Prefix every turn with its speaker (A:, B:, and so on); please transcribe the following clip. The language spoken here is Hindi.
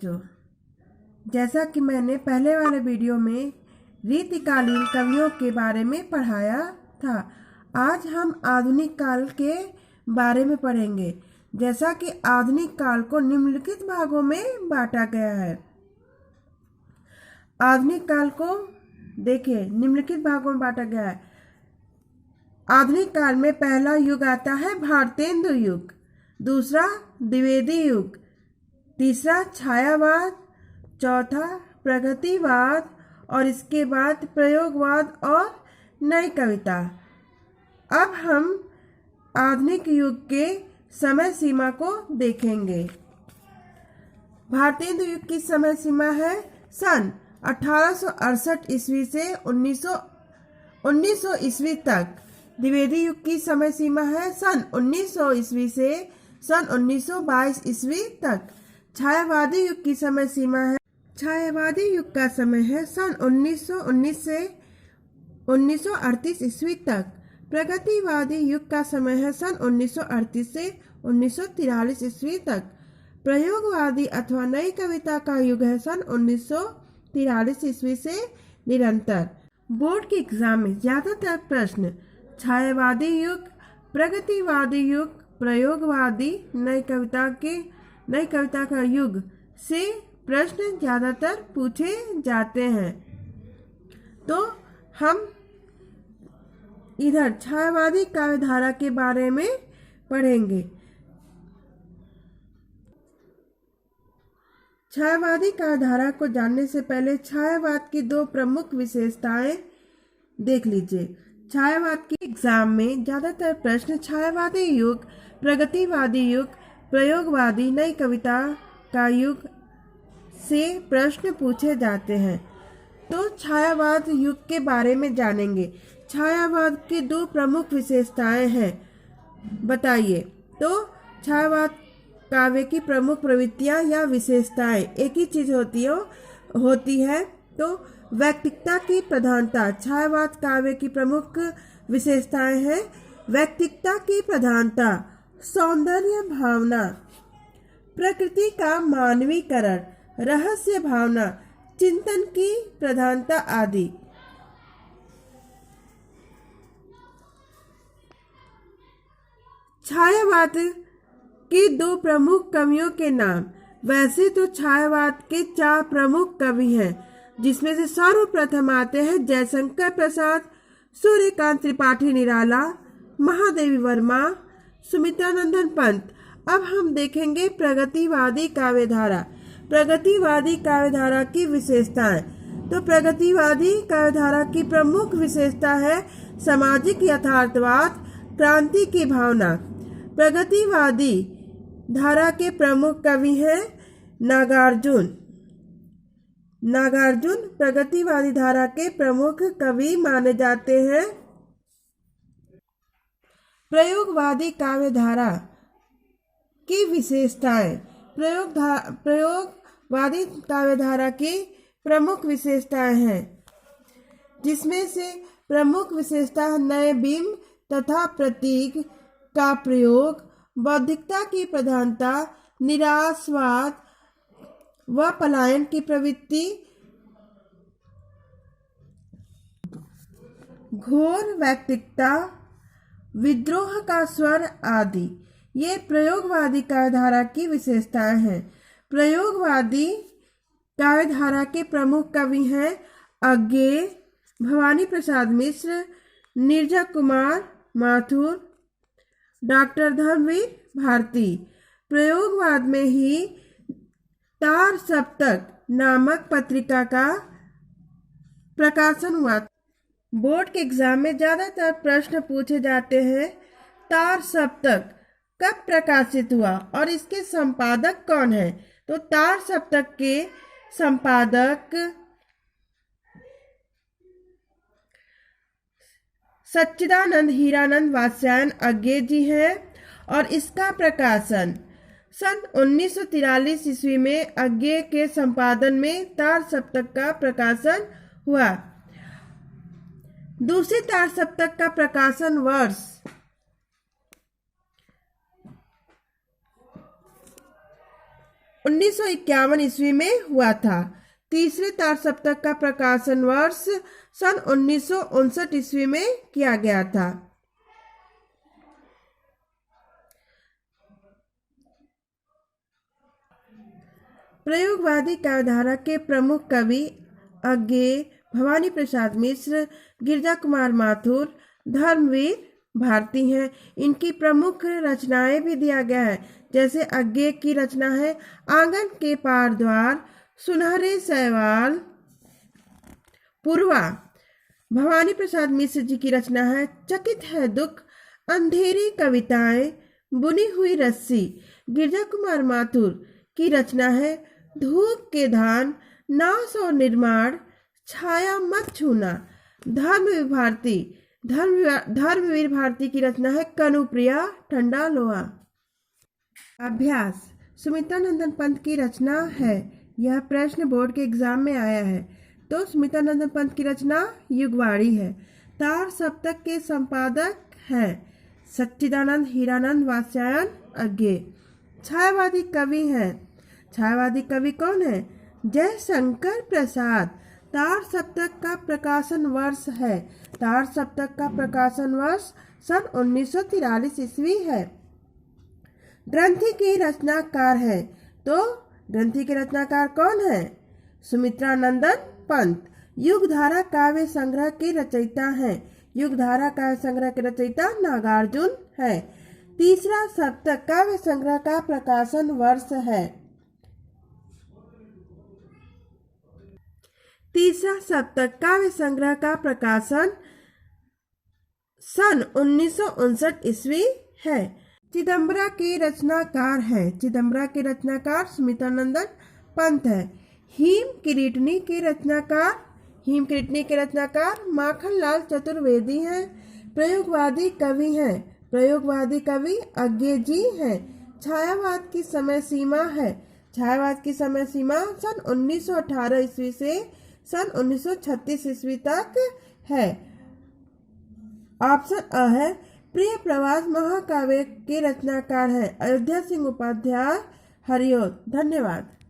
A: बच्चों, जैसा कि मैंने पहले वाले वीडियो में रीतिकालीन कवियों के बारे में पढ़ाया था, आज हम आधुनिक काल के बारे में पढ़ेंगे। जैसा कि आधुनिक काल को निम्नलिखित भागों में बांटा गया है। आधुनिक काल को देखिए, निम्नलिखित भागों में बांटा गया है। आधुनिक काल में पहला युग आता है भारतेंदु युग, दूसरा द्विवेदी युग, तीसरा छायावाद, चौथा प्रगतिवाद और इसके बाद प्रयोगवाद और नई कविता। अब हम आधुनिक युग के समय सीमा को देखेंगे। भारतेंदु युग की समय सीमा है सन 1868 ईस्वी से 1900 ईस्वी तक। द्विवेदी युग की समय सीमा है सन 1900 ईस्वी से सन 1922 ईस्वी तक। छायावादी युग की समय सीमा है, छायावादी युग का समय है सन 1919 से 1938 ईस्वी तक। प्रगतिवादी युग का समय है सन 1938 से 1943 ईस्वी तक। प्रयोगवादी अथवा नई कविता का युग है सन 1943 ईस्वी से निरंतर। बोर्ड के एग्जाम में ज्यादातर प्रश्न छायावादी युग, प्रगतिवादी युग, प्रयोगवादी, नई कविता का युग से प्रश्न ज्यादातर पूछे जाते हैं। तो हम इधर छायावादी काव्यधारा के बारे में पढ़ेंगे। छायावादी काव्यधारा को जानने से पहले छायावाद की दो प्रमुख विशेषताएं देख लीजिए। छायावाद के एग्जाम में ज्यादातर प्रश्न छायावादी युग, प्रगतिवादी युग, प्रयोगवादी, नई कविता का युग से प्रश्न पूछे जाते हैं। तो छायावाद युग के बारे में जानेंगे। छायावाद की दो प्रमुख विशेषताएं हैं, बताइए। तो छायावाद काव्य की प्रमुख प्रवृत्तियां या विशेषताएं एक ही चीज होती है। तो व्यक्तिकता की प्रधानता छायावाद काव्य की प्रमुख विशेषताएं हैं। व्यक्तिकता की प्रधानता, सौंदर्य भावना, प्रकृति का मानवीकरण, रहस्य भावना, चिंतन की प्रधानता आदि। छायावाद की दो प्रमुख कवियों के नाम। वैसे तो छायावाद के 4 प्रमुख कवि हैं, जिसमें से सर्वप्रथम आते हैं जयशंकर प्रसाद, सूर्यकांत त्रिपाठी निराला, महादेवी वर्मा, सुमित्रानंदन पंत। अब हम देखेंगे प्रगतिवादी काव्यधारा। प्रगतिवादी काव्यधारा की विशेषताएं। तो प्रगतिवादी काव्यधारा की प्रमुख विशेषता है सामाजिक यथार्थवाद, क्रांति की भावना। प्रगतिवादी धारा के प्रमुख कवि हैं नागार्जुन। प्रगतिवादी धारा के प्रमुख कवि माने जाते हैं। प्रयोगवादी काव्यधारा की विशेषताएं। प्रयोगवादी काव्यधारा की प्रमुख विशेषताएं हैं, जिसमें से प्रमुख विशेषता नए बिंब तथा प्रतीक का प्रयोग, बौद्धिकता की प्रधानता, निराशवाद व पलायन की प्रवृत्ति, घोर व्यक्तिकता, विद्रोह का स्वर आदि। ये प्रयोगवादी काव्यधारा की विशेषताएं हैं। प्रयोगवादी काव्यधारा के प्रमुख कवि हैं अज्ञेय, भवानी प्रसाद मिश्र, नीरजा कुमार माथुर, डॉक्टर धर्मवीर भारती। प्रयोगवाद में ही तार सप्तक नामक पत्रिका का प्रकाशन हुआ। बोर्ड के एग्जाम में ज्यादातर प्रश्न पूछे जाते हैं तार सप्तक कब प्रकाशित हुआ और इसके संपादक कौन है। तो तार सप्तक के संपादक सच्चिदानंद हीरानंद वात्स्यायन अज्ञेय जी हैं और इसका प्रकाशन सन 1943 ईस्वी में अज्ञेय के संपादन में तार सप्तक का प्रकाशन हुआ। दूसरे तार सप्तक का प्रकाशन वर्ष 1951 ईस्वी में हुआ था। तीसरे तार सप्तक का प्रकाशन वर्ष सन 1959 ईस्वी में किया गया था। प्रयोगवादी काव्यधारा के प्रमुख कवि अज्ञेय, भवानी प्रसाद मिश्र, गिरजा कुमार माथुर, धर्मवीर भारती हैं। इनकी प्रमुख रचनाएं भी दिया गया है, जैसे अज्ञेय की रचना है आंगन के पार द्वार, सुनहरे सैवाल, पूर्वा। भवानी प्रसाद मिश्र जी की रचना है चकित है दुख, अंधेरी कविताएं, बुनी हुई रस्सी। गिरजा कुमार माथुर की रचना है धूप के धान, नाश और निर्माण, छाया मत छूना। धर्मवीर भारती की रचना है कनुप्रिया, ठंडा लोहा। अभ्यास। सुमित्रा नंदन पंत की रचना है, यह प्रश्न बोर्ड के एग्जाम में आया है। तो सुमित्रा नंदन पंत की रचना युगवाणी है। तार सप्तक के संपादक हैं सच्चिदानंद, हीरानंद, वात्स्यायन, अज्ञेय। छायावादी कवि हैं। छायावादी कवि कौन है? जयशंकर प्रसाद। तार सप्तक का प्रकाशन वर्ष है, तार सप्तक का प्रकाशन वर्ष सन 1943 ईस्वी है। ग्रंथि के रचनाकार है, तो ग्रंथि के रचनाकार कौन है? सुमित्रा नंदन पंत। युगधारा काव्य संग्रह के रचयिता हैं। युगधारा काव्य संग्रह के रचयिता नागार्जुन है। तीसरा सप्तक काव्य संग्रह का प्रकाशन वर्ष है। तीसरा सप्तक काव्य संग्रह का प्रकाशन सन 1959 ईस्वी है। चिदम्बरा के रचनाकार है। चिदम्बरा के रचनाकार सुमित्रा नंदन पंत है। हिम किरीटनी के रचनाकार माखन लाल चतुर्वेदी हैं। प्रयोगवादी कवि हैं। प्रयोगवादी कवि अज्ञेय जी हैं। छायावाद की समय सीमा है। छायावाद की समय सीमा सन 1918 ईस्वी से सन 1936 ईस्वी तक है। ऑप्शन अ है। प्रिय प्रवास महाकाव्य के रचनाकार है अयोध्या सिंह उपाध्याय, हरिओ। धन्यवाद।